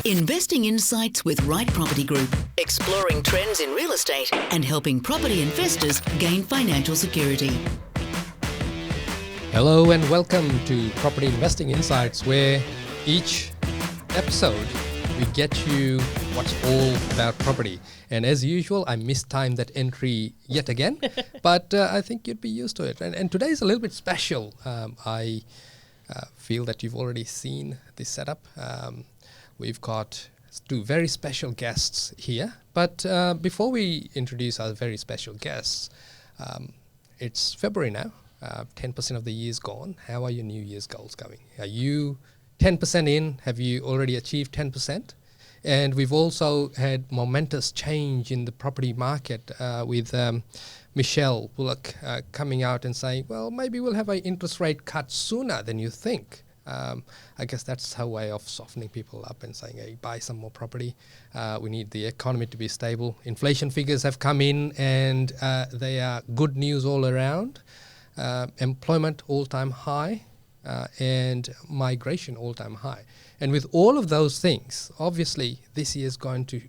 Investing Insights with Right Property Group, exploring trends in real estate and helping property investors gain financial security. Hello and welcome to Property Investing Insights, where each episode we get you what's all about property. And as usual, I mistimed that entry yet again, but I think you'd be used to it. And today is a little bit special. I feel that you've already seen this setup. We've got two very special guests here. But before we introduce our very special guests, it's February now. 10% of the year's gone. How are your New Year's goals going? Are you 10% in? Have you already achieved 10%? And we've also had momentous change in the property market with Michelle Bullock coming out and saying, well, maybe we'll have an interest rate cut sooner than you think. I guess that's her way of softening people up and saying, hey, buy some more property. We need the economy to be stable. Inflation figures have come in and they are good news all around. Employment all-time high and migration all-time high. And with all of those things, obviously this year is going to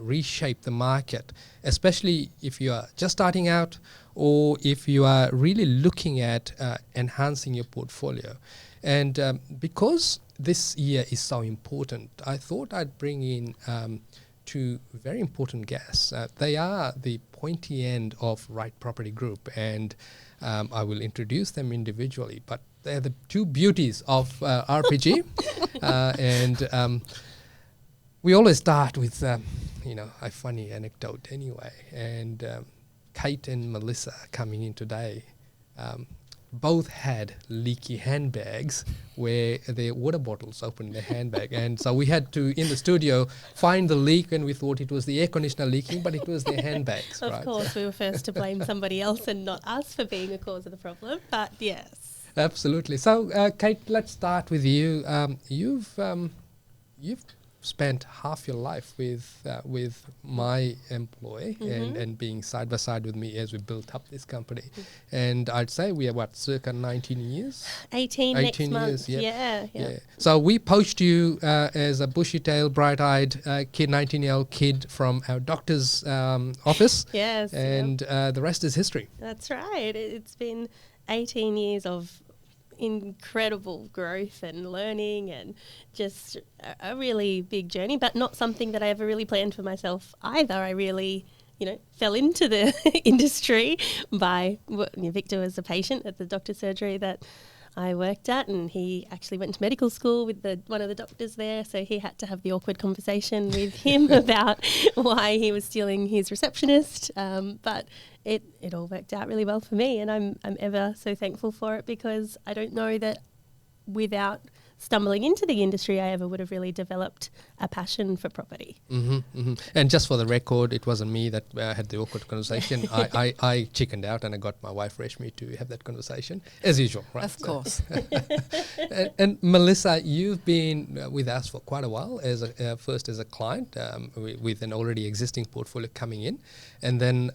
reshape the market, especially if you are just starting out or if you are really looking at enhancing your portfolio. And because this year is so important, I thought I'd bring in two very important guests. They are the pointy end of Right Property Group, and I will introduce them individually, but they're the two beauties of RPG. And we always start with, a funny anecdote anyway. And Kate and Melissa coming in today, both had leaky handbags where their water bottles opened their handbag. And so we had to, in the studio, find the leak, and we thought it was the air conditioner leaking, but it was their handbags. Of course, we were first to blame somebody else and not us for being the cause of the problem, but yes. Absolutely. So, Kate, let's start with you. You've spent half your life with my employee and being side by side with me as we built up this company. And I'd say we are circa 19 years? 18 next month. Years, yeah. So we poached you as a bushy-tailed, bright-eyed kid, 19-year-old kid from our doctor's office. Yes. And the rest is history. That's right. It's been 18 years of incredible growth and learning and just a really big journey, but not something that I ever really planned for myself either. I really, fell into the industry by Victor was a patient at the doctor's surgery that I worked at, and he actually went to medical school with one of the doctors there, so he had to have the awkward conversation with him about why he was stealing his receptionist. But it all worked out really well for me, and I'm ever so thankful for it, because I don't know that without stumbling into the industry I ever would have really developed a passion for property. And just for the record, it wasn't me that had the awkward conversation. I chickened out and I got my wife Reshmi to have that conversation, as usual, right? Of course. and Melissa, you've been with us for quite a while, first as a client with an already existing portfolio coming in, and then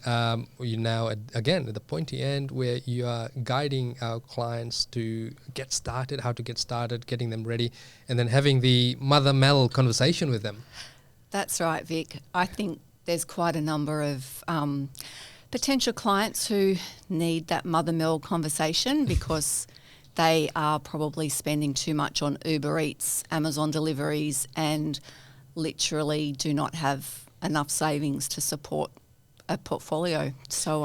you're now again at the pointy end where you are guiding our clients to get started, how to get started, getting them ready, and then having the Mother Mel conversation with them. That's right, Vic. I think there's quite a number of potential clients who need that Mother Mel conversation because they are probably spending too much on Uber Eats, Amazon deliveries, and literally do not have enough savings to support a portfolio. So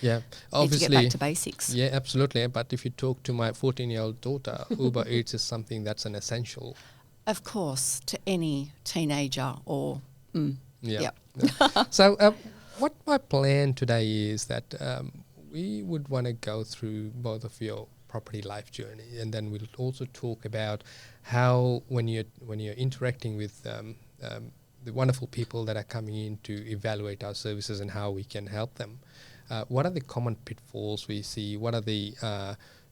yeah, obviously, need to get back to basics. Yeah, absolutely. But if you talk to my 14-year-old daughter, Uber Eats is something that's an essential. Of course, to any teenager or... So what my plan today is that we would want to go through both of your property life journey, and then we'll also talk about how when you're interacting with the wonderful people that are coming in to evaluate our services and how we can help them. What are the common pitfalls we see? What are the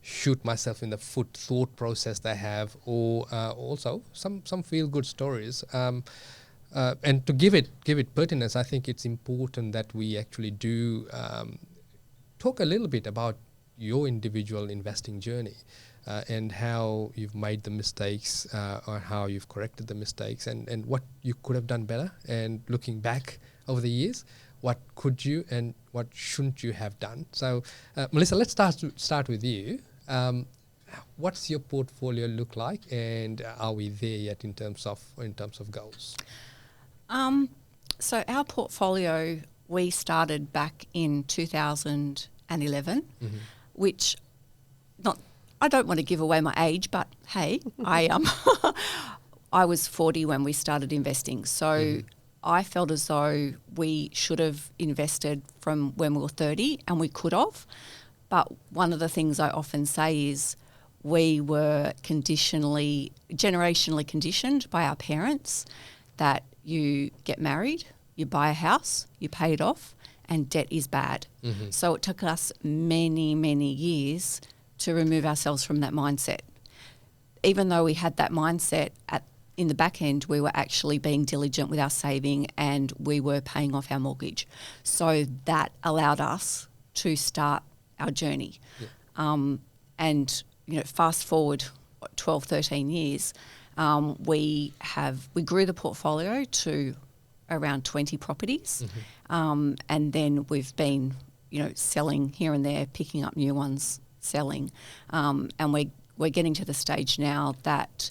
shoot myself in the foot thought process they have, or also some feel good stories? And to give it pertinence, I think it's important that we actually do talk a little bit about your individual investing journey. and how you've made the mistakes, or how you've corrected the mistakes, and what you could have done better. And looking back over the years, what could you and what shouldn't you have done? So, Melissa, let's start with you. What's your portfolio look like, and are we there yet in terms of goals? So our portfolio, we started back in 2011, which I don't want to give away my age, but hey, I was 40 when we started investing. So I felt as though we should have invested from when we were 30, and we could have. But one of the things I often say is we were generationally conditioned by our parents that you get married, you buy a house, you pay it off, and debt is bad. So it took us many, many years to remove ourselves from that mindset. Even though we had that mindset in the back end, we were actually being diligent with our saving, and we were paying off our mortgage. So that allowed us to start our journey. And fast forward 12, 13 years, we grew the portfolio to around 20 properties, and then we've been selling here and there, picking up new ones, selling, and we're getting to the stage now that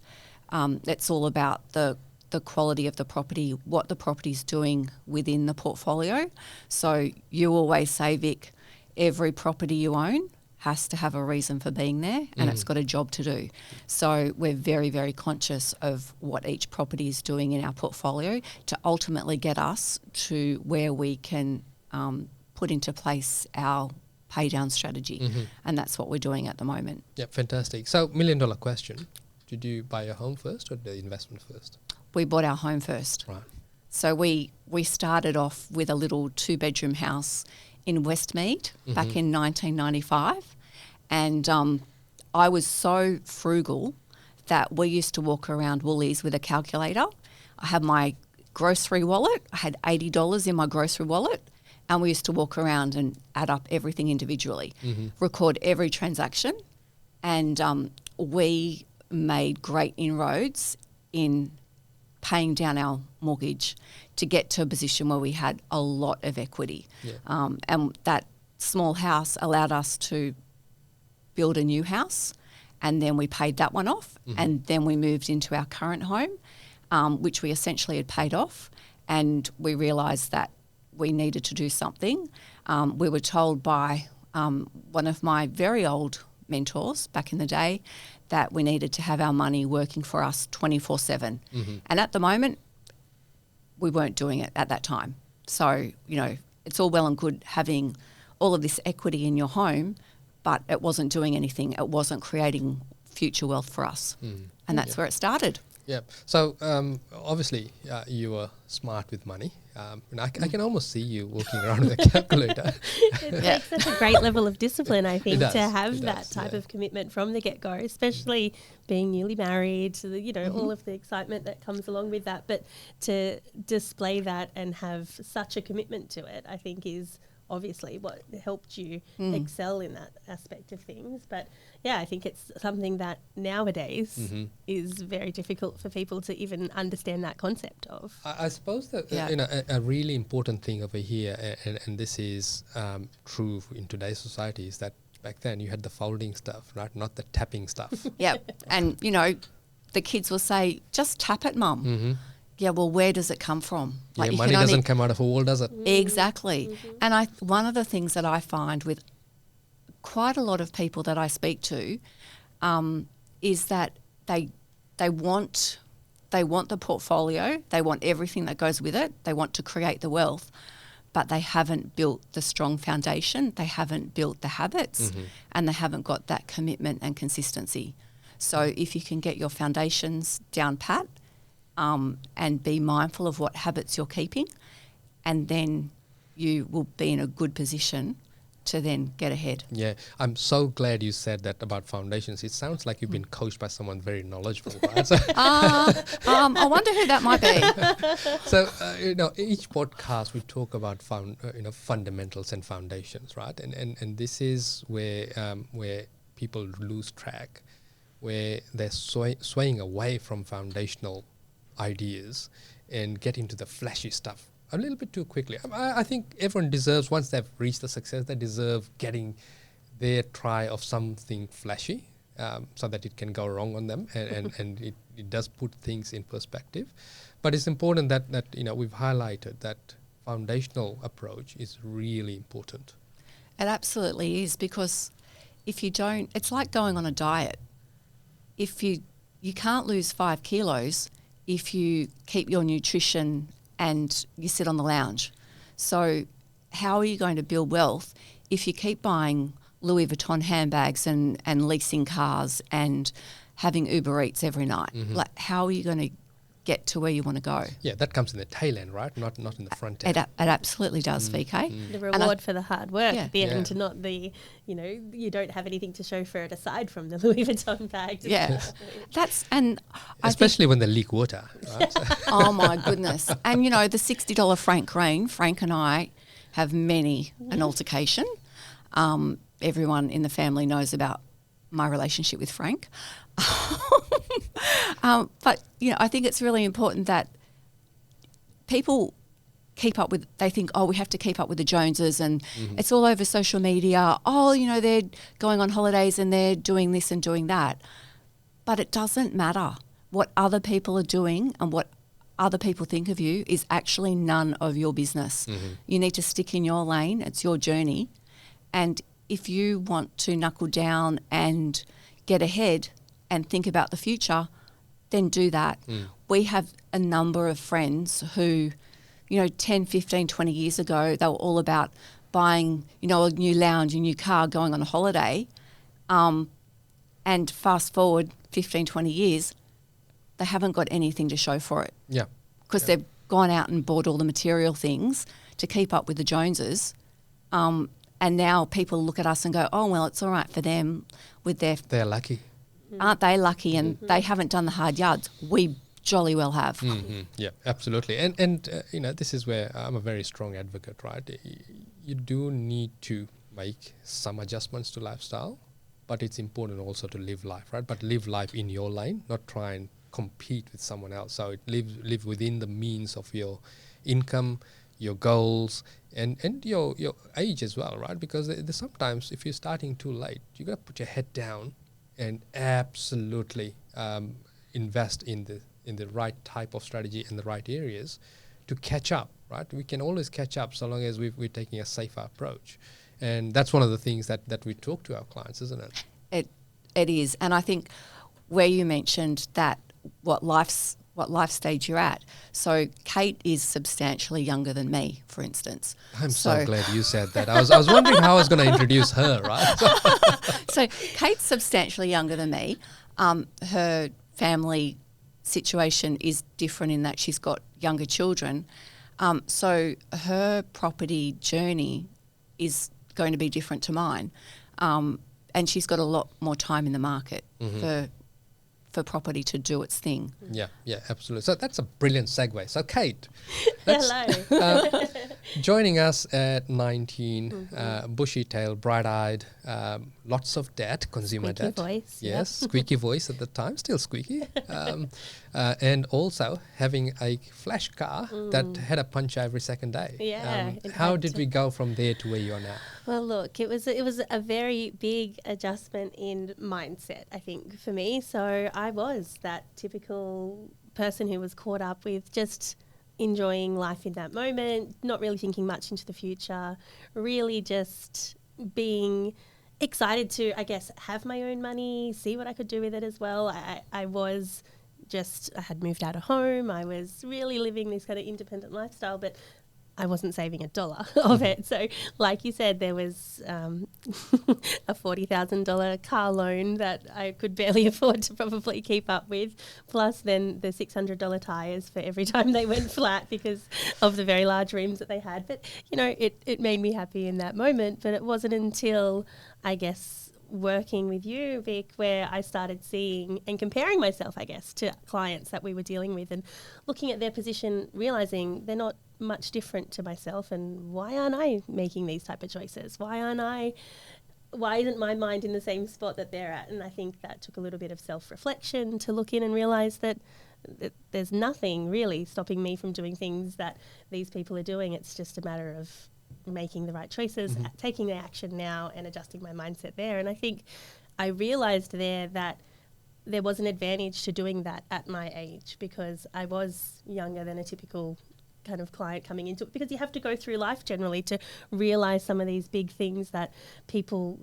it's all about the quality of the property, what the property's doing within the portfolio. So you always say, Vic, every property you own has to have a reason for being there, and it's got a job to do. So we're very, very conscious of what each property is doing in our portfolio to ultimately get us to where we can put into place our pay down strategy. And that's what we're doing at the moment. Yeah, fantastic. So, $1 million question. Did you buy a home first or the investment first? We bought our home first. Right. So we started off with a little 2-bedroom house in Westmead back in 1995. And I was so frugal that we used to walk around Woolies with a calculator. I had my grocery wallet. I had $80 in my grocery wallet. And we used to walk around and add up everything individually, record every transaction. And we made great inroads in paying down our mortgage to get to a position where we had a lot of equity. And that small house allowed us to build a new house, and then we paid that one off, and then we moved into our current home, which we essentially had paid off, and we realised that we needed to do something. We were told by one of my very old mentors back in the day that we needed to have our money working for us 24/7. And at the moment, we weren't doing it at that time. So, it's all well and good having all of this equity in your home, but it wasn't doing anything. It wasn't creating future wealth for us. And that's where it started. Yeah. So obviously you were smart with money. And I can almost see you walking around with a calculator. It takes such a great level of discipline, I think, does, to have it that does, type yeah. of commitment from the get-go, especially being newly married, so that, all of the excitement that comes along with that. But to display that and have such a commitment to it, I think is obviously what helped you excel in that aspect of things. But yeah, I think it's something that nowadays is very difficult for people to even understand that concept of. I suppose that a really important thing over here, and this is true in today's society, is that back then you had the folding stuff, right? Not the tapping stuff. Yep. And, the kids will say, just tap it, Mum. Yeah, well, where does it come from? Like money doesn't come out of a wall, does it? Exactly. And one of the things that I find with quite a lot of people that I speak to is that they want the portfolio, they want everything that goes with it, they want to create the wealth, but they haven't built the strong foundation, they haven't built the habits, and they haven't got that commitment and consistency. So if you can get your foundations down pat, and be mindful of what habits you're keeping, and then you will be in a good position to then get ahead. Yeah, I'm so glad you said that about foundations. It sounds like you've been coached by someone very knowledgeable, right? I wonder who that might be. So, each podcast we talk about fundamentals and foundations, right? And this is where people lose track. where they're swaying away from foundational ideas and get into the flashy stuff a little bit too quickly. I think everyone deserves, once they've reached the success, they deserve getting their try of something flashy, so that it can go wrong on them, and it does put things in perspective. But it's important that we've highlighted that foundational approach is really important. It absolutely is, because if you don't, it's like going on a diet. If you can't lose 5 kilos if you keep your nutrition and you sit on the lounge. So how are you going to build wealth if you keep buying Louis Vuitton handbags and leasing cars and having Uber Eats every night? Like, how are you going to get to where you want to go? Yeah, that comes in the tail end, right? Not in the front end. It absolutely does, VK. The reward for the hard work Yeah. at the end, not the, you don't have anything to show for it aside from the Louis Vuitton bag. Yeah, that's, and especially when they leak water. Right? oh my goodness. And the $60 Frank Green, Frank and I have many an altercation. Everyone in the family knows about my relationship with Frank. But I think it's really important that people keep up with, they think, we have to keep up with the Joneses, and it's all over social media. They're going on holidays and they're doing this and doing that. But it doesn't matter. What other people are doing and what other people think of you is actually none of your business. You need to stick in your lane. It's your journey. And if you want to knuckle down and get ahead and think about the future, then do that. We have a number of friends who, 10, 15, 20 years ago, they were all about buying, a new lounge, a new car, going on a holiday. And fast forward 15, 20 years, they haven't got anything to show for it. Yeah. Because they've gone out and bought all the material things to keep up with the Joneses. And now people look at us and go, well, it's all right for them with their... They're lucky. Aren't they lucky? And they haven't done the hard yards. We jolly well have. Yeah, absolutely. And this is where I'm a very strong advocate, right? You do need to make some adjustments to lifestyle, but it's important also to live life, right? But live life in your lane, not try and compete with someone else. So live within the means of your income, your goals, and your age as well, right? Because there's sometimes if you're starting too late, you got to put your head down and absolutely invest in the right type of strategy in the right areas to catch up, right? We can always catch up so long as we're taking a safer approach. And that's one of the things that we talk to our clients, isn't it? It is. And I think where you mentioned that what life stage you're at. So Kate is substantially younger than me, for instance. I'm so glad you said that. I was wondering how I was going to introduce her, right? So Kate's substantially younger than me. Her family situation is different in that she's got younger children. So her property journey is going to be different to mine. And she's got a lot more time in the market for property to do its thing. Yeah, absolutely. So that's a brilliant segue. So Kate, Hello. Joining us at 19, bushy-tailed, bright-eyed, lots of debt, consumer Squeaky debt. voice. Yes, squeaky voice at the time, still squeaky. And also having a flash car that had a punch every second day. Yeah. How did we go from there to where you are now? Well, look, it was a very big adjustment in mindset, I think, for me. So I was that typical person who was caught up with just enjoying life in that moment, not really thinking much into the future, really just being excited to, I guess, have my own money, see what I could do with it as well. I had moved out of home. I was really living this kind of independent lifestyle, but I wasn't saving $1 of it. So like you said, there was a $40,000 car loan that I could barely afford to probably keep up with, plus then the $600 tyres for every time they went flat because of the very large rims that they had. But, it made me happy in that moment. But it wasn't until, I guess, working with you, Vic, where I started seeing and comparing myself, I guess, to clients that we were dealing with and looking at their position, realising they're not much different to myself, and why aren't I making these type of choices? Why aren't I why isn't my mind in the same spot that they're at? And I think that took a little bit of self-reflection to look in and realise that there's nothing really stopping me from doing things that these people are doing. It's just a matter of making the right choices, taking the action now and adjusting my mindset there. And I think I realised there that there was an advantage to doing that at my age, because I was younger than a typical kind of client coming into it, because you have to go through life generally to realise some of these big things that people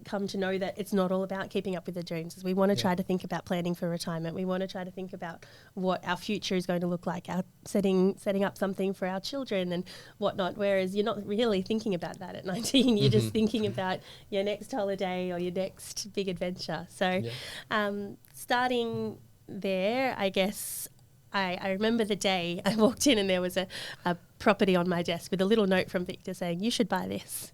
come to know, that it's not all about keeping up with the Joneses. We want to try to think about planning for retirement. We want to try to think about what our future is going to look like, our setting up something for our children and whatnot, whereas you're not really thinking about that at 19. You're just thinking about your next holiday or your next big adventure. So starting there, I guess I remember the day I walked in and there was a property on my desk with a little note from Victor saying, "You should buy this."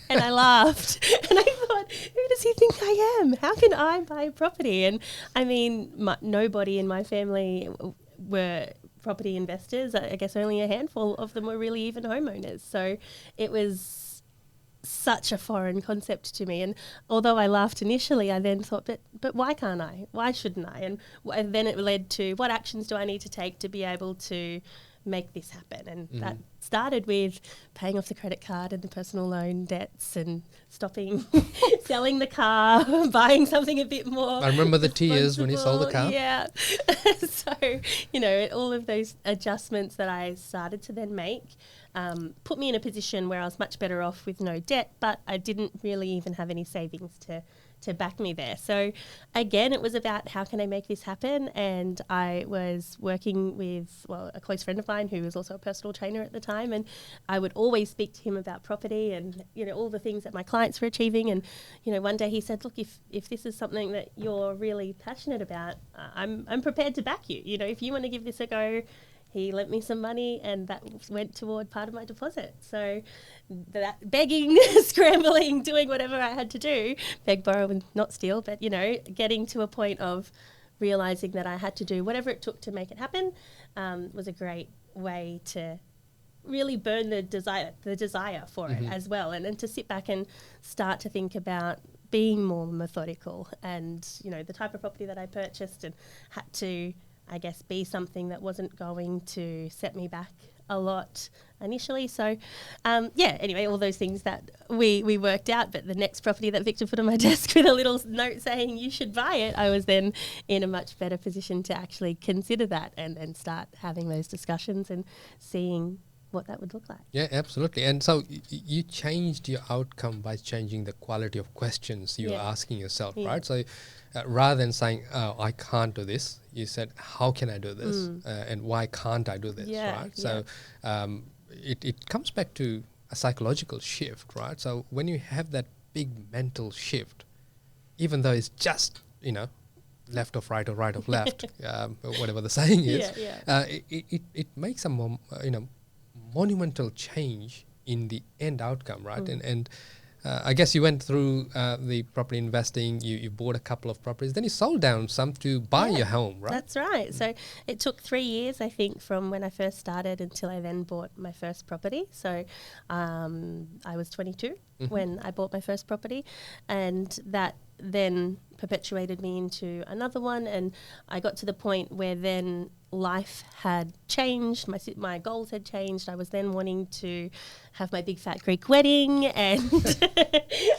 And I laughed and I thought, who does he think I am? How can I buy a property? And I mean, nobody in my family were property investors. I guess only a handful of them were really even homeowners. So it was such a foreign concept to me. And although I laughed initially, I then thought, but why can't I? Why shouldn't I? And then it led to, what actions do I need to take to be able to make this happen? And that started with paying off the credit card and the personal loan debts and stopping selling the car, buying something a bit more. I remember the tears when you sold the car. Yeah. So, all of those adjustments that I started to then make put me in a position where I was much better off with no debt, but I didn't really even have any savings to back me there. So again, it was about how can I make this happen? And I was working with, a close friend of mine who was also a personal trainer at the time, and I would always speak to him about property and, all the things that my clients were achieving. And, one day he said, look, if this is something that you're really passionate about, I'm prepared to back you. If you want to give this a go. He lent me some money and that went toward part of my deposit. So that begging, scrambling, doing whatever I had to do, beg, borrow and not steal, but, getting to a point of realising that I had to do whatever it took to make it happen was a great way to really burn the desire for it as well. And to sit back and start to think about being more methodical and, the type of property that I purchased, and had to, I guess, be something that wasn't going to set me back a lot initially. So, anyway, all those things that we worked out. But the next property that Victor put on my desk with a little note saying you should buy it, I was then in a much better position to actually consider that and start having those discussions and seeing what that would look like. Yeah, absolutely. And so you changed your outcome by changing the quality of questions you were asking yourself, right? So rather than saying, oh, I can't do this, you said, how can I do this? And why can't I do this, right? So it comes back to a psychological shift, right? So when you have that big mental shift, even though it's just, left of right or right of left, whatever the saying is, it makes a monumental change in the end outcome, right? And I guess you went through the property investing, you bought a couple of properties, then you sold down some to buy your home, right? That's right. So it took 3 years, I think, from when I first started until I then bought my first property. So I was 22 when I bought my first property, and that then perpetuated me into another one, and I got to the point where then life had changed, my goals had changed. I was then wanting to have my big fat Greek wedding, and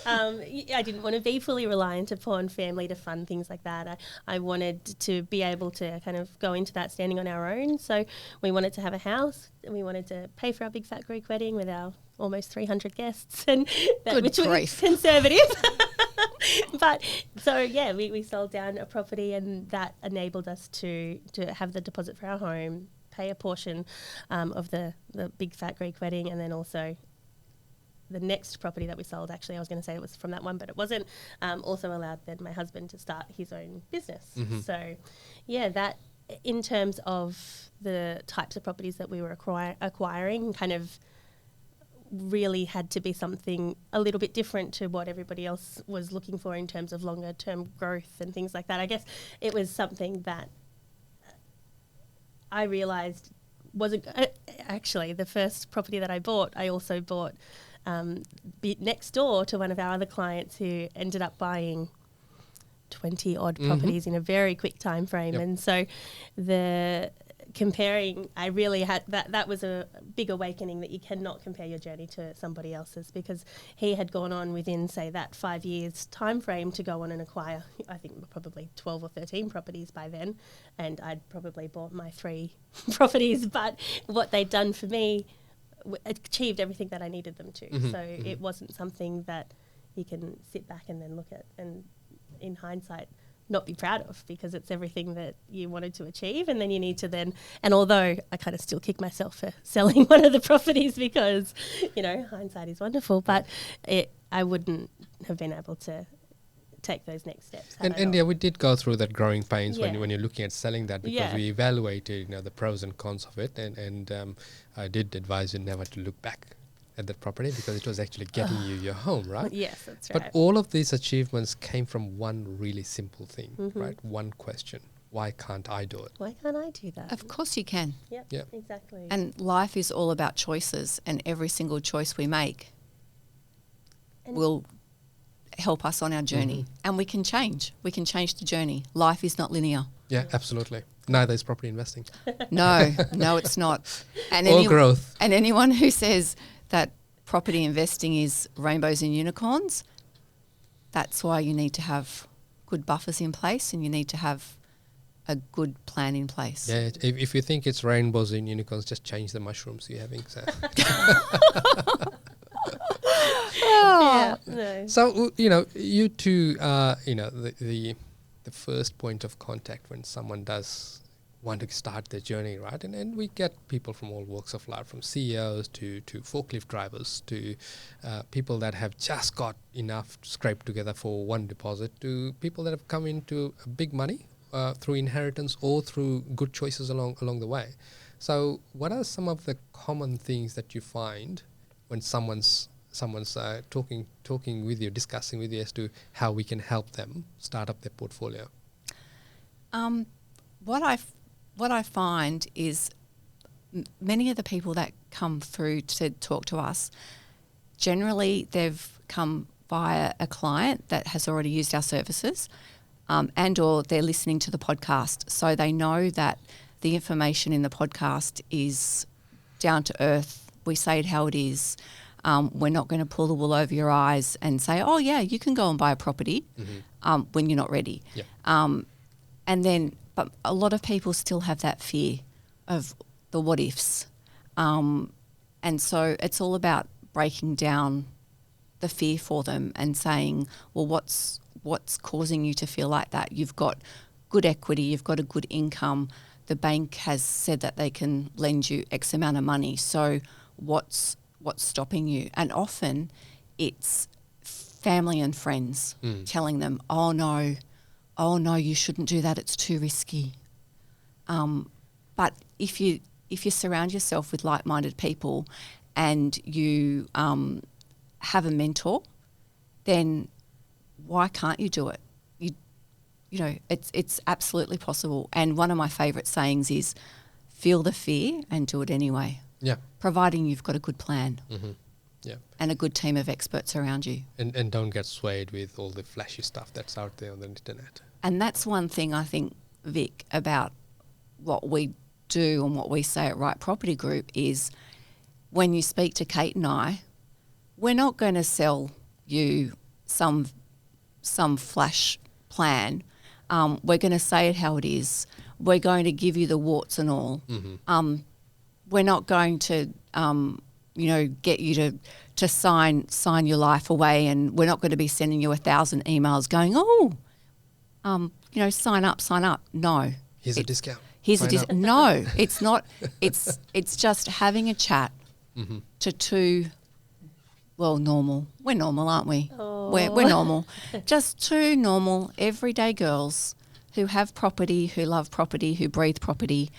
I didn't want to be fully reliant upon family to fund things like that. I wanted to be able to kind of go into that standing on our own. So we wanted to have a house, and we wanted to pay for our big fat Greek wedding with our almost 300 guests, and that, which was conservative. But so we sold down a property, and that enabled us to have the deposit for our home, pay a portion of the big fat Greek wedding, and then also the next property that we sold, actually I was going to say it was from that one, but it wasn't, also allowed then my husband to start his own business. So that in terms of the types of properties that we were acquiring, kind of really had to be something a little bit different to what everybody else was looking for in terms of longer term growth and things like that. I guess it was something that I realised wasn't actually the first property that I bought. I also bought next door to one of our other clients who ended up buying 20 odd properties in a very quick time frame. Yep. And so the comparing, I really had that was a big awakening that you cannot compare your journey to somebody else's, because he had gone on within, say, that 5 years time frame to go on and acquire, I think, probably 12 or 13 properties by then, and I'd probably bought my 3 properties, but what they'd done for me achieved everything that I needed them to. So it wasn't something that you can sit back and then look at and in hindsight not be proud of, because it's everything that you wanted to achieve. And then you need to then, and although I kind of still kick myself for selling one of the properties because, you know, hindsight is wonderful, but I wouldn't have been able to take those next steps. And yeah, we did go through that growing pains when you're looking at selling that, because Yeah. we evaluated, you know, the pros and cons of it, and I did advise you never to look back at that property, because it was actually getting you your home, right? Yes, that's But right. all of these achievements came from one really simple thing, right? One question: why can't I do it? Why can't I do that? Of course you can. Yep, Yeah. exactly. And life is all about choices, and every single choice we make And- will help us on our journey. And we can change. We can change the journey. Life is not linear. Yeah, absolutely. Neither is property investing. No, it's not. And Or growth. And anyone who says that property investing is rainbows and unicorns, that's why you need to have good buffers in place, and you need to have a good plan in place. Yeah, if you think it's rainbows and unicorns, just change the mushrooms you're having. So, yeah, no. so you know, you two are, you know, the first point of contact when someone does want to start their journey, right? And we get people from all walks of life, from CEOs to forklift drivers to people that have just got enough scraped together for one deposit, to people that have come into big money through inheritance or through good choices along the way. So what are some of the common things that you find when someone's talking with you, discussing with you as to how we can help them start up their portfolio? What I find is many of the people that come through to talk to us, generally they've come via a client that has already used our services, and or they're listening to the podcast. So they know that the information in the podcast is down to earth. We say it how it is. We're not going to pull the wool over your eyes and say, oh, yeah, you can go and buy a property when you're not ready. Yeah. But a lot of people still have that fear of the what ifs. And so it's all about breaking down the fear for them and saying, well, what's causing you to feel like that? You've got good equity, you've got a good income. The bank has said that they can lend you X amount of money. So what's stopping you? And often it's family and friends telling them, oh no, you shouldn't do that, it's too risky. But if you surround yourself with like-minded people and you have a mentor, then why can't you do it? You know, it's absolutely possible. And one of my favourite sayings is, feel the fear and do it anyway. Yeah. Providing you've got a good plan Yeah. and a good team of experts around you. And don't get swayed with all the flashy stuff that's out there on the internet. And that's one thing I think, Vic, about what we do and what we say at Right Property Group is when you speak to Kate and I, we're not going to sell you some flash plan. We're going to say it how it is. We're going to give you the warts and all. We're not going to, get you to sign your life away, and we're not going to be sending you 1,000 emails going, sign up. No. Here's a discount. Here's a Sign discount. up. No, it's not. It's just having a chat to two, normal. We're normal, aren't we? Oh. We're normal. Just two normal, everyday girls who have property, who love property, who breathe property,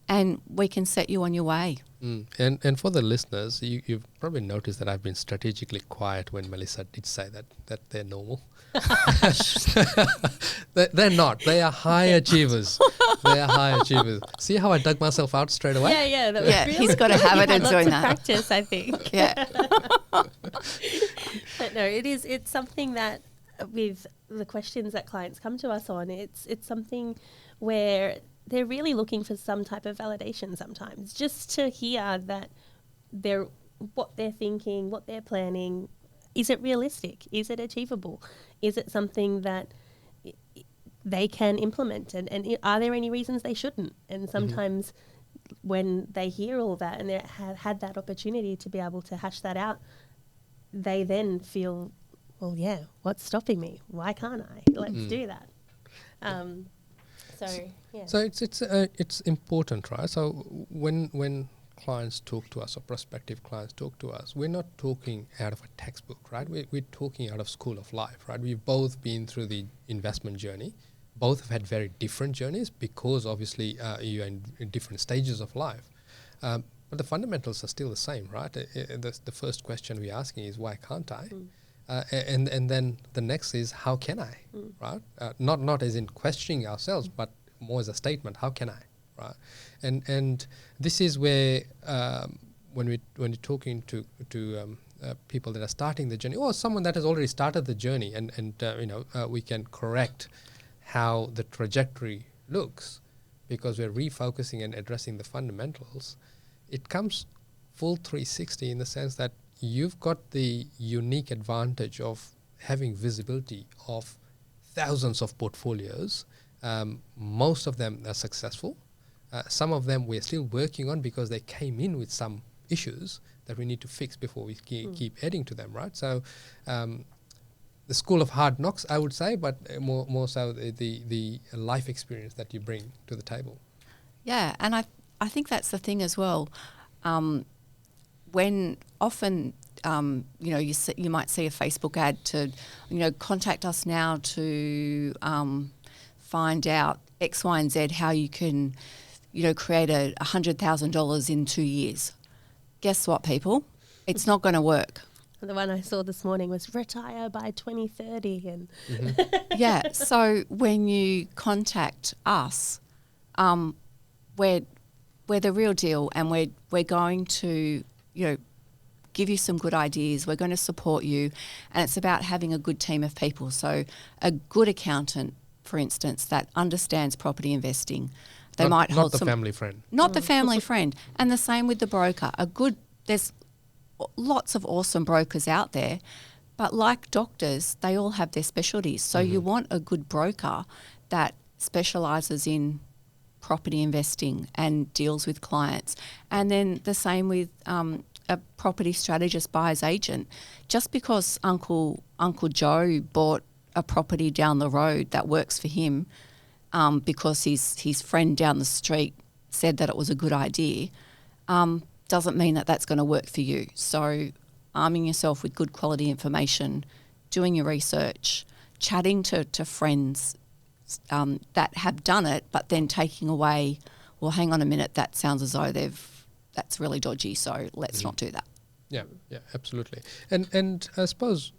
and we can set you on your way. And for the listeners, you've probably noticed that I've been strategically quiet when Melissa did say that they're normal. They're not. They are high achievers. They are high achievers. See how I dug myself out straight away? Yeah, that was really he's got a habit of doing that. Practice, I think. Yeah. But no, it's something that with the questions that clients come to us on, it's something where they're really looking for some type of validation sometimes, just to hear that what they're thinking, what they're planning, is it realistic? Is it achievable? Is it something that they can implement? And are there any reasons they shouldn't? And sometimes when they hear all that and they have had that opportunity to be able to hash that out, they then feel, well, yeah, what's stopping me? Why can't I? Let's do that. So it's important, right? So when clients talk to us or prospective clients talk to us, we're not talking out of a textbook, right? We're talking out of school of life, right? We've both been through the investment journey. Both have had very different journeys because obviously you're in different stages of life. But the fundamentals are still the same, right? The first question we're asking is, why can't I? And then the next is, how can I, right? Not as in questioning ourselves, but more as a statement, how can I, right? And this is where when you're talking to people that are starting the journey, or someone that has already started the journey, and we can correct how the trajectory looks because we're refocusing and addressing the fundamentals. It comes full 360 in the sense that you've got the unique advantage of having visibility of thousands of portfolios. Most of them are successful. Some of them we're still working on because they came in with some issues that we need to fix before we keep adding to them, right? So the school of hard knocks, I would say, but more so the life experience that you bring to the table. Yeah, and I think that's the thing as well. When often you might see a Facebook ad to contact us now to find out X, Y, and Z, how you can create $100,000 in 2 years. Guess what, people? It's not going to work. The one I saw this morning was retire by 2030. And yeah, so when you contact us, we're the real deal, and we're going to give you some good ideas. We're going to support you, and it's about having a good team of people. So a good accountant, for instance, that understands property investing. They might hold not the family friend. Not the family friend. And the same with the broker. There's lots of awesome brokers out there, but like doctors, they all have their specialties. So you want a good broker that specialises in property investing and deals with clients. And then the same with a property strategist, buyer's agent. Just because Uncle Joe bought a property down the road that works for him because his friend down the street said that it was a good idea, doesn't mean that that's going to work for you. So arming yourself with good quality information, doing your research, chatting to friends that have done it, but then taking away, well, hang on a minute, that sounds as though that's really dodgy, so let's not do that. Yeah, absolutely. And I suppose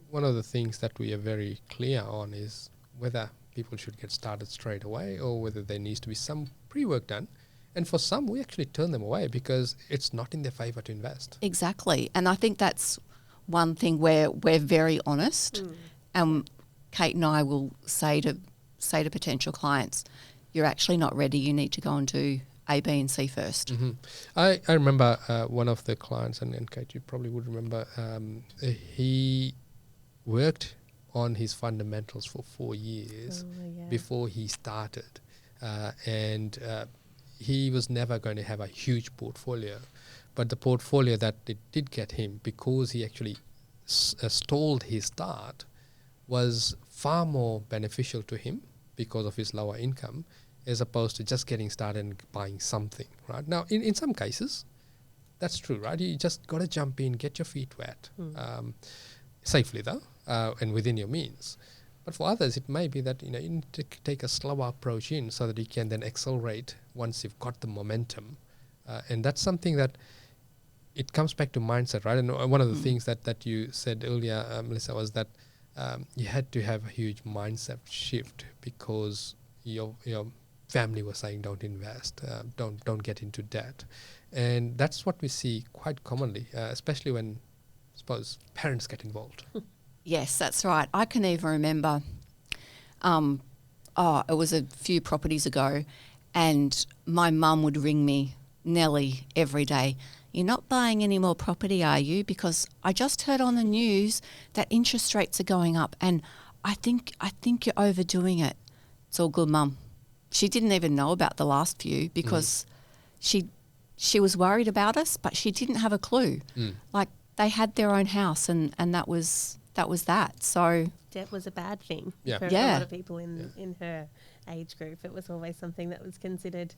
one of the things that we are very clear on is whether people should get started straight away or whether there needs to be some pre-work done. And for some, we actually turn them away because it's not in their favour to invest. Exactly. And I think that's one thing where we're very honest. And Kate and I will say to potential clients, you're actually not ready. You need to go and do A, B and C first. I remember one of the clients, and Kate, you probably would remember, he worked on his fundamentals for 4 years before he started. And he was never going to have a huge portfolio. But the portfolio that it did get him, because he actually stalled his start, was far more beneficial to him because of his lower income, as opposed to just getting started and buying something, right? Now, in some cases, that's true, right? You just got to jump in, get your feet wet, safely though, and within your means. But for others, it may be that you need to take a slower approach in so that you can then accelerate once you've got the momentum And that's something that it comes back to mindset, right? And one of the things that you said earlier, Melissa, was that you had to have a huge mindset shift because your family was saying don't invest, don't get into debt. And that's what we see quite commonly, especially when, I suppose, parents get involved. Yes, that's right. I can even remember, it was a few properties ago, and my mum would ring me, Nellie, every day. You're not buying any more property, are you? Because I just heard on the news that interest rates are going up, and I think you're overdoing it. It's all good, Mum. She didn't even know about the last few because she was worried about us, but she didn't have a clue. Like, they had their own house, and that was that. So Debt was a bad thing for a Yeah. lot of people in her age group. It was always something that was considered,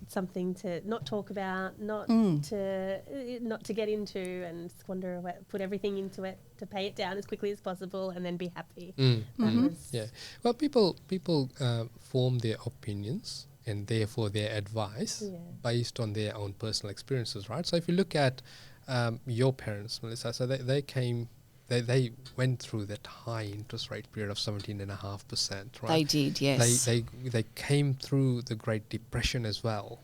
something to not talk about, not to get into, and squander away, put everything into it to pay it down as quickly as possible and then be happy. That was Well, people form their opinions and therefore their advice based on their own personal experiences, right? So if you look at your parents, Melissa, so they went through that high interest rate period of 17.5%, right? they did, yes. They came through the Great Depression as well,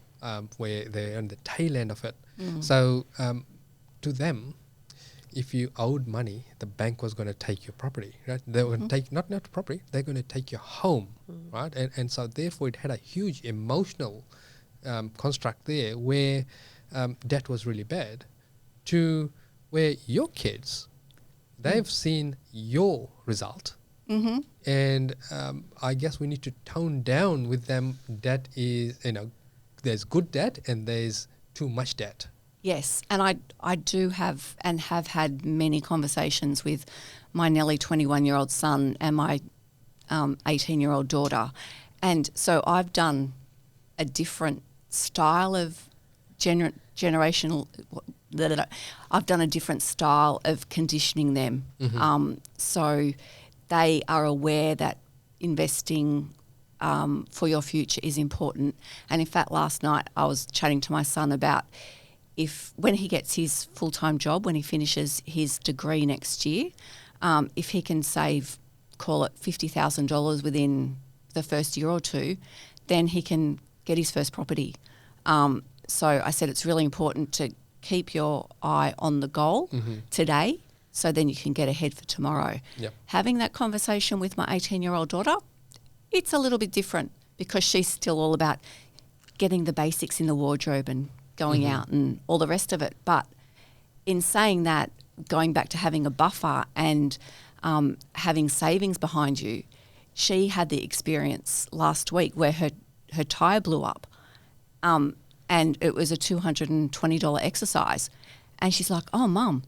where they're on the tail end of it. So to them, if you owed money, the bank was going to take your property, right? They were going to take not property, they're going to take your home, right? And so therefore it had a huge emotional construct there where debt was really bad, to where your kids, they've seen your result. And I guess we need to tone down with them. Debt is, there's good debt and there's too much debt. Yes, and I do have and have had many conversations with my nearly 21-year-old son and my 18-year-old daughter. And so I've done a different style of generational... I've done a different style of conditioning them. So they are aware that investing for your future is important. And in fact, last night I was chatting to my son about when he gets his full-time job, when he finishes his degree next year, if he can save, call it $50,000 within the first year or two, then he can get his first property. So I said it's really important to keep your eye on the goal today, so then you can get ahead for tomorrow. Having that conversation with my 18-year-old daughter, it's a little bit different because she's still all about getting the basics in the wardrobe and going out and all the rest of it. But in saying that, going back to having a buffer and having savings behind you, she had the experience last week where her tyre blew up. And it was a $220 exercise. And she's like, oh, Mum,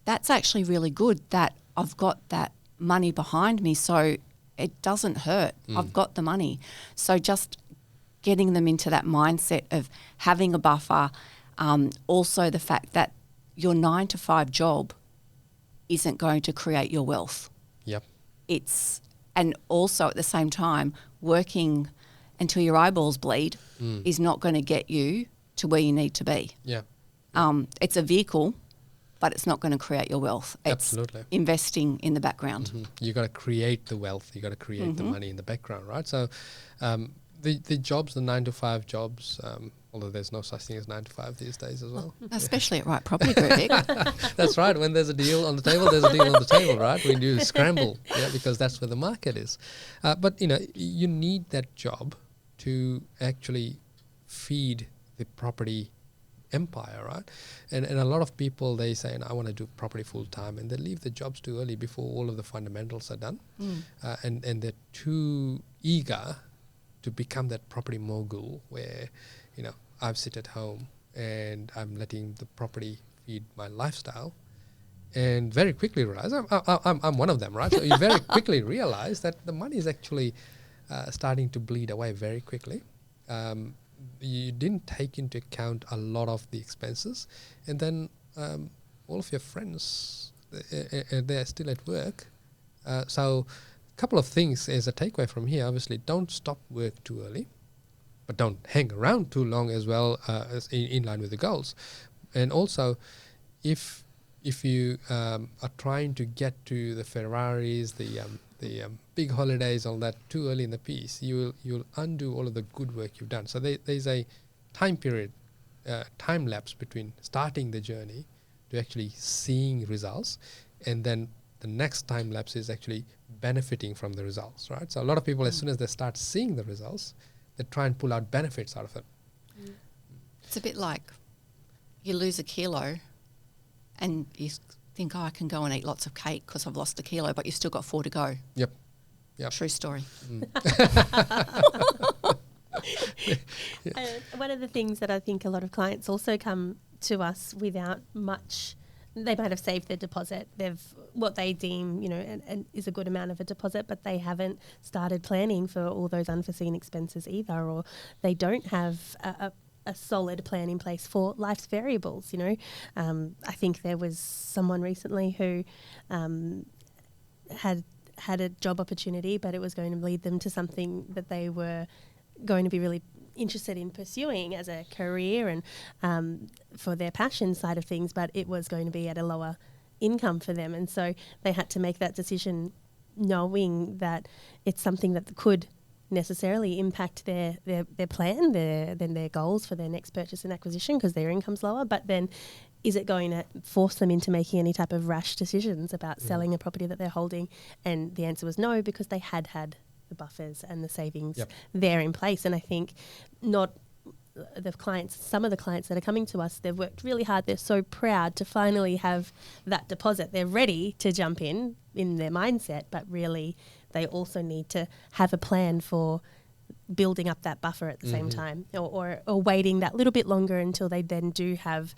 that's actually really good that I've got that money behind me so it doesn't hurt. I've got the money. So just getting them into that mindset of having a buffer, also the fact that your 9-to-5 job isn't going to create your wealth. And also at the same time, working until your eyeballs bleed is not going to get you to where you need to be. It's a vehicle, but it's not going to create your wealth. It's investing in the background. You got to create the wealth. You got to create the money in the background, right? So the jobs, the 9-to-5 jobs, although there's no such thing as 9-to-5 these days as well. Especially at Right Property Group, Vic. That's right. When there's a deal on the table, there's a deal on the table, right? We do scramble, because that's where the market is. But, you need that job to actually feed the property empire, right? And a lot of people, they say, I want to do property full time, and they leave the jobs too early before all of the fundamentals are done. And they're too eager to become that property mogul where, I sit at home and I'm letting the property feed my lifestyle, and very quickly realize I'm one of them, right? So you very quickly realize that the money is actually starting to bleed away very quickly. You didn't take into account a lot of the expenses, and then all of your friends, they're still at work. So a couple of things as a takeaway from here: obviously, don't stop work too early. but don't hang around too long as well, as in line with the goals. And also, if you are trying to get to the Ferraris, the big holidays, all that too early in the piece, you'll undo all of the good work you've done. So there's a time period, time lapse between starting the journey to actually seeing results, and then the next time lapse is actually benefiting from the results, right? So a lot of people, as soon as they start seeing the results, they try and pull out benefits out of it. It's a bit like you lose a kilo and you think, I can go and eat lots of cake because I've lost a kilo, but you've still got 4 to go. Yep. True story. One of the things that I think a lot of clients also come to us without much, they might have saved their deposit. They've what they deem, and is a good amount of a deposit, but they haven't started planning for all those unforeseen expenses either, or they don't have a solid plan in place for life's variables. I think there was someone recently who had a job opportunity, but it was going to lead them to something that they were going to be really interested in pursuing as a career and for their passion side of things, but it was going to be at a lower income for them. And so they had to make that decision knowing that it's something that could necessarily impact their plan, their goals for their next purchase and acquisition, because their income's lower. But then is it going to force them into making any type of rash decisions about selling a property that they're holding? And the answer was no, because they had the buffers and the savings there in place. And I think some of the clients that are coming to us, they've worked really hard. They're so proud to finally have that deposit. They're ready to jump in their mindset, but really they also need to have a plan for building up that buffer at the same time, or waiting that little bit longer until they then do have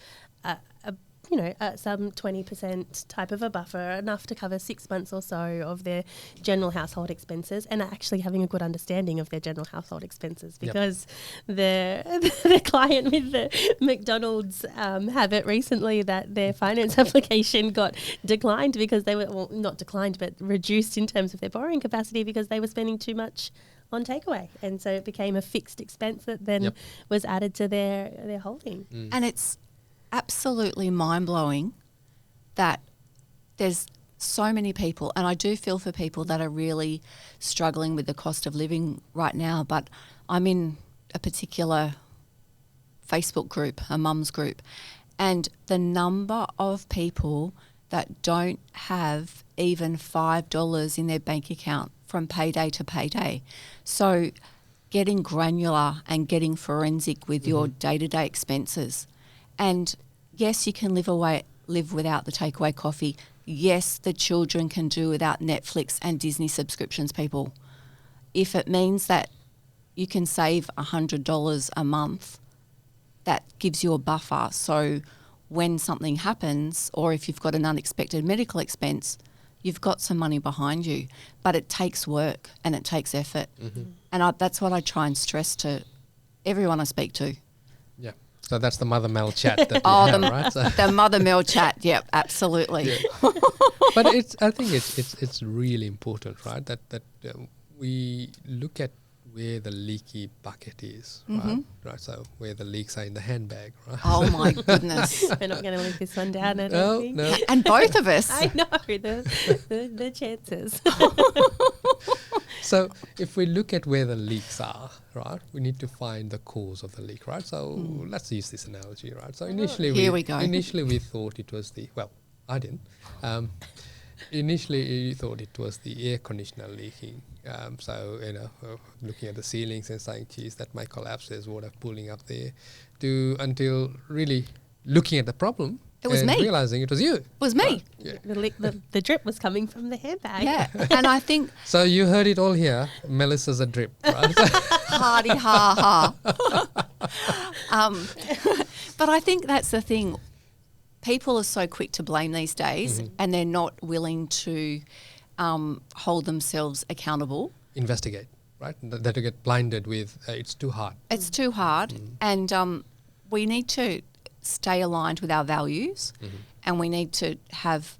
some 20% type of a buffer, enough to cover 6 months or so of their general household expenses, and actually having a good understanding of their general household expenses, because the client with the McDonald's habit recently, that their finance application got declined because they were, well, not declined, but reduced in terms of their borrowing capacity because they were spending too much on takeaway. And so it became a fixed expense that then was added to their holding. And it's absolutely mind-blowing that there's so many people, and I do feel for people that are really struggling with the cost of living right now, but I'm in a particular Facebook group, a mums group, and the number of people that don't have even $5 in their bank account from payday to payday. So getting granular and getting forensic with your day-to-day expenses. And yes, you can live without the takeaway coffee. Yes, the children can do without Netflix and Disney subscriptions, people. If it means that you can save $100 a month, that gives you a buffer. So when something happens, or if you've got an unexpected medical expense, you've got some money behind you. But it takes work and it takes effort. And that's what I try and stress to everyone I speak to. Yeah. So that's the Mother Mel chat that we have, right? So The Mother Mel chat, yep, absolutely. Yeah. But I think it's really important, right? That we look at where the leaky bucket is, right? Right. So where the leaks are in the handbag, right? Oh my goodness. We're not going to leave this one down, I don't think. No. And both of us. I know, the chances. So if we look at where the leaks are, right, we need to find the cause of the leak, right? So let's use this analogy, right? So initially we thought it was I didn't. Initially you thought it was the air conditioner leaking. So, looking at the ceilings and saying, geez, that might collapse, there's water pooling up there, until really looking at the problem. It was me. Realising it was you. It was me. Yeah. The drip was coming from the handbag. Yeah, and I think... So you heard it all here. Melissa's a drip, right? Hardy ha ha. But I think that's the thing. People are so quick to blame these days, and they're not willing to hold themselves accountable. Investigate, right? That to get blinded with, it's too hard. It's too hard, and we need to stay aligned with our values, and we need to have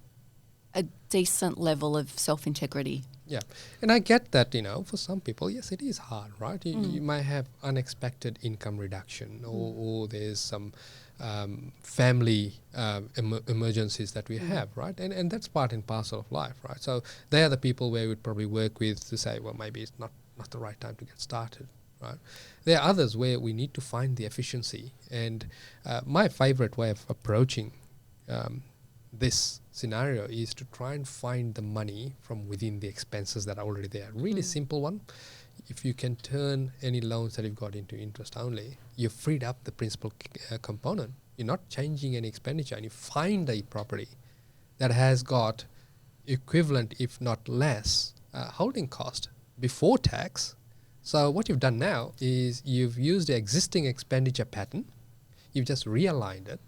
a decent level of self-integrity. Yeah, and I get that, for some people, yes, it is hard, right? You might have unexpected income reduction or there's some family emergencies that we have, right? And that's part and parcel of life, right? So they are the people where we'd probably work with to say, well, maybe it's not the right time to get started, right? There are others where we need to find the efficiency. And my favorite way of approaching this scenario is to try and find the money from within the expenses that are already there. Really simple one. If you can turn any loans that you've got into interest only, you've freed up the principal component. You're not changing any expenditure, and you find a property that has got equivalent, if not less, holding cost before tax. So what you've done now is you've used the existing expenditure pattern, you've just realigned it,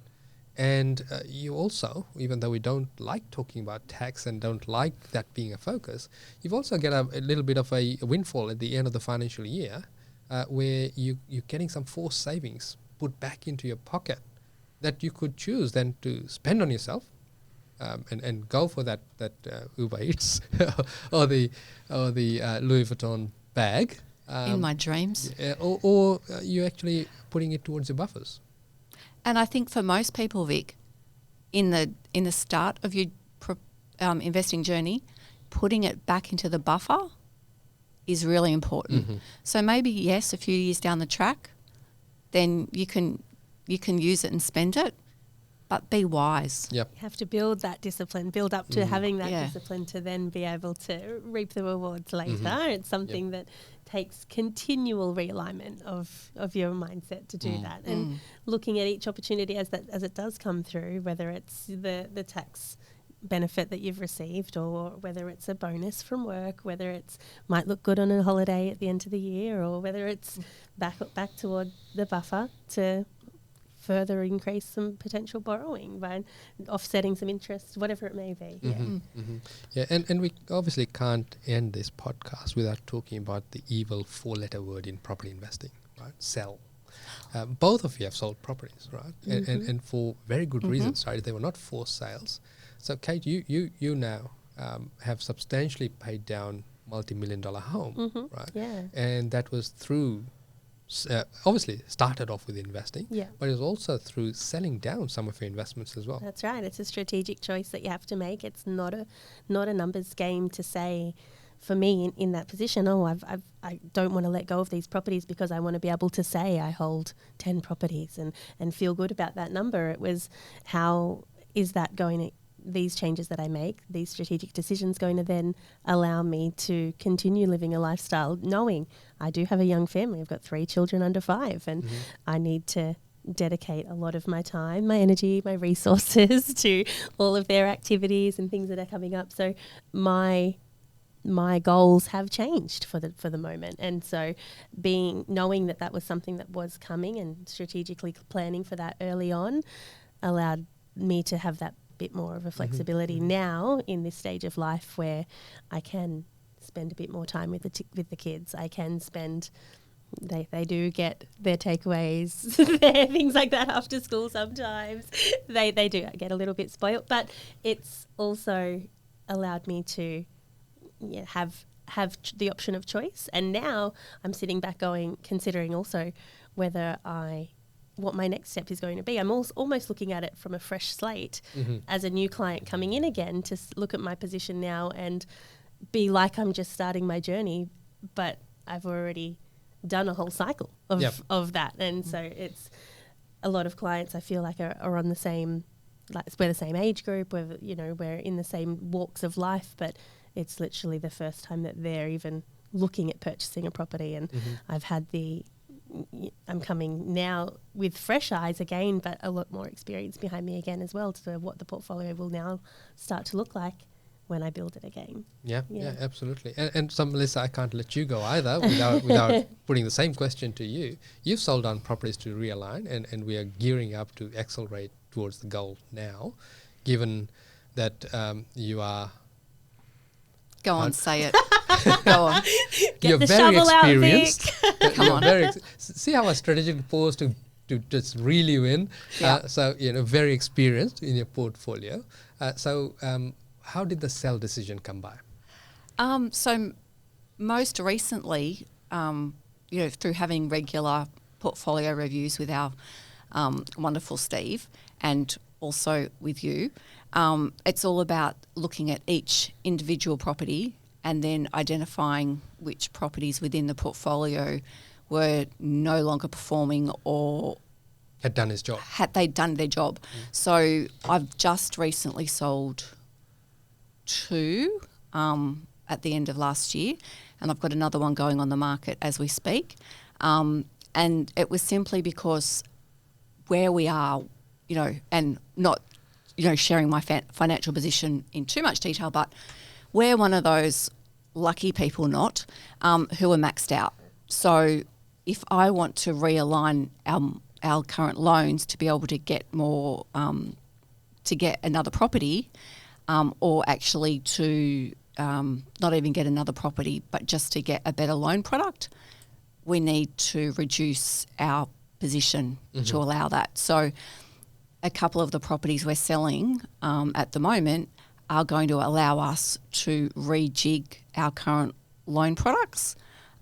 and you also, even though we don't like talking about tax and don't like that being a focus, you've also got a little bit of a windfall at the end of the financial year where you're getting some forced savings put back into your pocket that you could choose then to spend on yourself and go for that Uber Eats or the Louis Vuitton bag. In my dreams. Or you're actually putting it towards your buffers. And I think for most people, Vic, in the start of your investing journey, putting it back into the buffer is really important. So maybe, yes, a few years down the track, then you can use it and spend it, but be wise. Yep. You have to build that discipline, build up to having that discipline to then be able to reap the rewards later. It's something that takes continual realignment of your mindset to do that, and looking at each opportunity as it does come through, whether it's the tax benefit that you've received or whether it's a bonus from work, whether it's might look good on a holiday at the end of the year, or whether it's back toward the buffer to further increase some potential borrowing by offsetting some interest, whatever it may be. Yeah, and we obviously can't end this podcast without talking about the evil 4-letter word in property investing, right? Sell. Both of you have sold properties, right? And for very good reasons, right? They were not forced sales. So Kate, you now have substantially paid down multi-million-dollar home, right? Yeah. And that was through obviously started off with investing, but it was also through selling down some of your investments as well. That's right. It's a strategic choice that you have to make. It's not a numbers game to say, for me in that position, I don't want to let go of these properties because I want to be able to say I hold 10 properties and feel good about that number. It was, how is that going to, these changes that I make, these strategic decisions, going to then allow me to continue living a lifestyle knowing I do have a young family. I've got 3 children under 5 and I need to dedicate a lot of my time, my energy, my resources to all of their activities and things that are coming up. So my goals have changed for the moment. And so knowing that was something that was coming and strategically planning for that early on allowed me to have that bit more of a flexibility now in this stage of life where I can spend a bit more time with the kids. I can spend, they do get their takeaways, their things like that after school sometimes. They do get a little bit spoilt, but it's also allowed me to have the option of choice. And now I'm sitting back considering also what my next step is going to be. I'm almost looking at it from a fresh slate as a new client coming in again to look at my position now and be like I'm just starting my journey, but I've already done a whole cycle of that. And so it's a lot of clients I feel like are on the same, like we're the same age group, we're in the same walks of life, but it's literally the first time that they're even looking at purchasing a property. And I'm coming now with fresh eyes again, but a lot more experience behind me again as well to what the portfolio will now start to look like when I build it again. Yeah, absolutely. And so, Melissa, I can't let you go either without putting the same question to you. You've sold down properties to realign, and we are gearing up to accelerate towards the goal now, given that you are... Go on, say it. Go on. You're very experienced. Come on. See how I strategically pause to just reel you in. So, very experienced in your portfolio. So how did the sell decision come by? So most recently, through having regular portfolio reviews with our wonderful Steve and also with you, it's all about looking at each individual property and then identifying which properties within the portfolio were no longer performing or Had done his job. had they done their job. So I've just recently sold 2 at the end of last year, and I've got another one going on the market as we speak. And it was simply because where we are, and not, sharing my financial position in too much detail, but we're one of those lucky people who are maxed out. So if I want to realign our current loans to be able to get more, to get another property, or actually to not even get another property, but just to get a better loan product, we need to reduce our position to allow that. So a couple of the properties we're selling at the moment are going to allow us to rejig our current loan products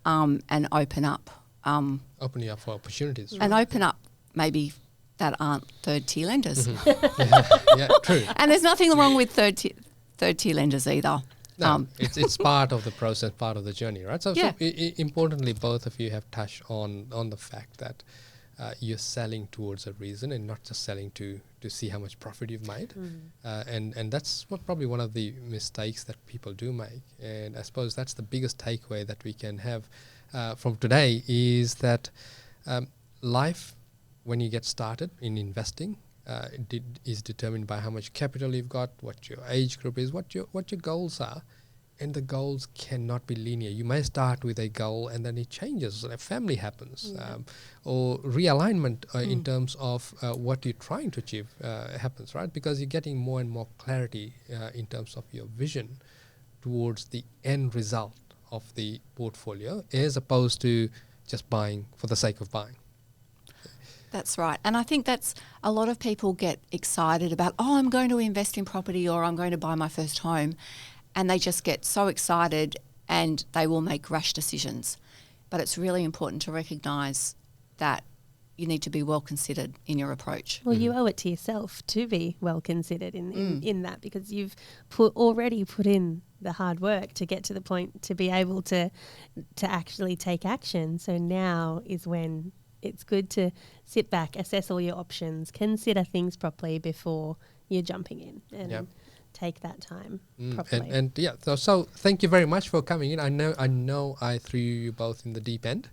and open up. Opening up for opportunities. And open up maybe that aren't third-tier lenders. Yeah, true. And there's nothing wrong with third-tier lenders either. No, it's part of the process, part of the journey, right? So, Yeah. Importantly, both of you have touched on the fact that you're selling towards a reason and not just selling to see how much profit you've made. And that's probably one of the mistakes that people do make. And I suppose that's the biggest takeaway that we can have from today is that life, when you get started in investing, is determined by how much capital you've got, what your age group is, what your goals are, and the goals cannot be linear. You may start with a goal and then it changes. A family happens, or realignment in terms of what you're trying to achieve happens, right? Because you're getting more and more clarity in terms of your vision towards the end result of the portfolio, as opposed to just buying for the sake of buying. That's right. And I think that's a lot of people get excited about, I'm going to invest in property or I'm going to buy my first home. And they just get so excited and they will make rash decisions. But it's really important to recognise that you need to be well considered in your approach. Well, you owe it to yourself to be well considered in that, because you've already put in the hard work to get to the point to be able to actually take action. So now is when it's good to sit back, assess all your options, consider things properly before you're jumping in, and take that time properly. And so thank you very much for coming in. I know I threw you both in the deep end.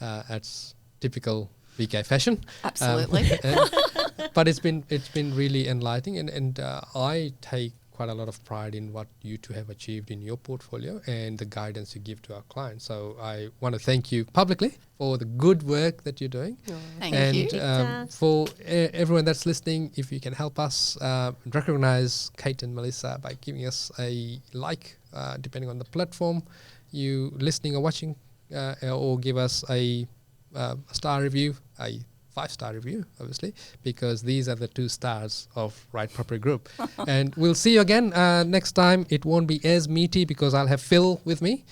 That's typical VK fashion. Absolutely. But it's been really enlightening, and I take quite a lot of pride in what you two have achieved in your portfolio and the guidance you give to our clients. So I want to thank you publicly for the good work that you're doing. Thank you. And for everyone that's listening, if you can help us recognize Kate and Melissa by giving us a like, depending on the platform you listening or watching, or give us a star review, a 5-star review, obviously, because these are the 2 stars of Right Property Group. And we'll see you again next time. It won't be as meaty because I'll have Phil with me.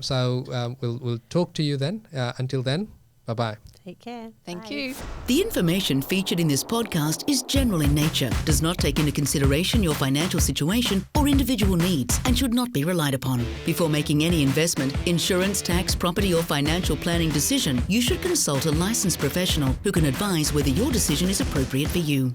So we'll talk to you then. Until then, bye-bye. Take care. Thank Bye. you. The information featured in this podcast is general in nature, does not take into consideration your financial situation or individual needs, and should not be relied upon. Before making any investment, insurance, tax, property, or financial planning decision, you should consult a licensed professional who can advise whether your decision is appropriate for you.